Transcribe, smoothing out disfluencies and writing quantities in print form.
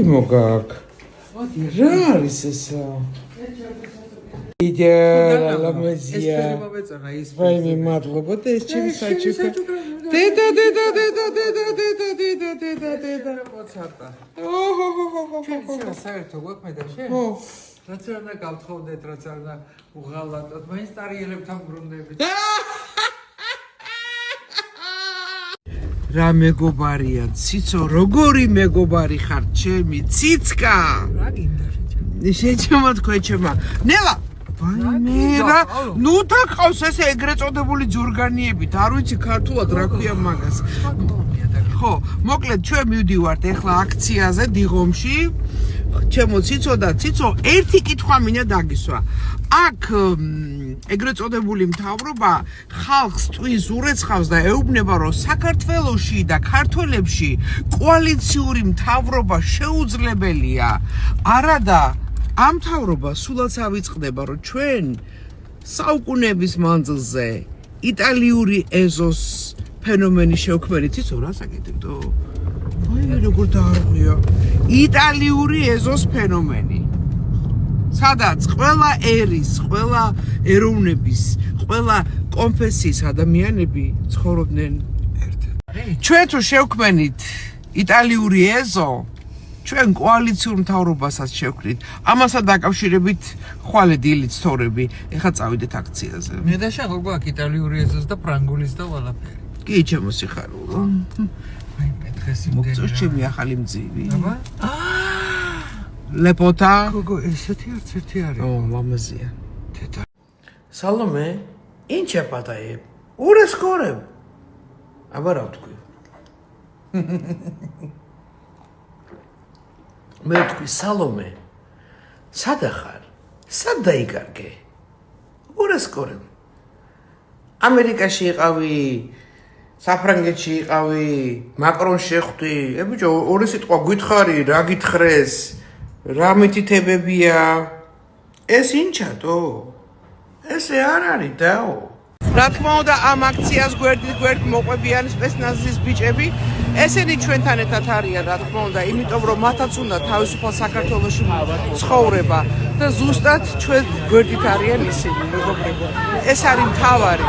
mogak. Რა არის ესა? იდეა ლამაზია. ვაიმე მადლობა და ეს ჩემი საჩუქრა. დედა. მოцарდა. ოჰო. ჩვენ საერთო გვაქვს და შენ? ხო. რაც არ უნდა გავთხოვდეთ, რაც არ უნდა უღალატოთ, მაინც ტარიელებთან ბრუნდებით. რა მეგობარია, ციცო, როგორი მეგობარი ხარ, ჩემი ციცკა. რა გინდა შეჩემო თქვენჩემა. ნელა ვაიმე რა, ნუ თაყავს ესე ეგრეთ წოდებული ძორგანიებით, არ ვიცი ქართულად რა ქვია მაგას. ხო, მოკლედ ჩვენ მივდივართ ეხლა აქციაზე დიღომში. ჩემო ციცო და ციცო, ერთი კითხვა მინდა დაგისვა. აქ ეგრეთ წოდებული მთავრობა ხალხს ტვინს ურეცხავს და ეუბნება, რომ საქართველოში და ქართველებში კოალიციური მთავრობა შეუძლებელია. არადა ამ მთავრობა სულაც ავიწყდება, რომ ჩვენ საუკუნეების მანძილზე იტალიური ეზოს ფენომენი შევქმნით, იცო რა საკეთებდო? ვაიმე როგორ დაარღვია. იტალიური ეზოს ფენომენი. სადაც ყველა ერის, ყველა ეროვნების, ყველა კონფესიის ადამიანები ცხოვრობდნენ ერთად. ჩვენ თუ შევქმნით იტალიური ეზო, ჩვენ კოალიციურ მთავრობასაც შევქმნით. ამასთან დაკავშირებით ხვალე დილით თორები. ეხლა წავიდეთ აქციაზე. მე და შენ გვაქვს იტალიური ეზოს და ფრანგულის და ყველაფერი. კი, ჩემო სიხარულო. ვაიმე დღეს მოგწევს ჩემი ახალი მძივი. აბა? ლეპოტა. გოგო, ესეთი არც ერთი არის. ლამაზია. თეთა. Salome, in ce pataie? Ure scorem. Აბა რა ვთქვი? მე ვთქვი სალომე. სად ახარ? სად დაიკარგე? ure scorem. ამერიკაში იყავი, საფრანგეთში იყავი, მაკრონში ხვდი. ბიჭო, ორი სიტყვა გითხარი, რა გითხრეს? რა მითითებებია? ეს ინჩატო? ესე არ არის დაო. რა თქმა უნდა, ამ აქციას გვერდით მოყვებიან სპეცნაზის ბიჭები. ესენი ჩვენთან ერთად არიან, რა თქმა უნდა, იმიტომ რომ მათაც უნდა თავისუფალ საქართველოში ცხოვრება და ზუსტად ჩვენ გვერდით არიან ისინი, მეგობრებო. ეს არის მთავარი.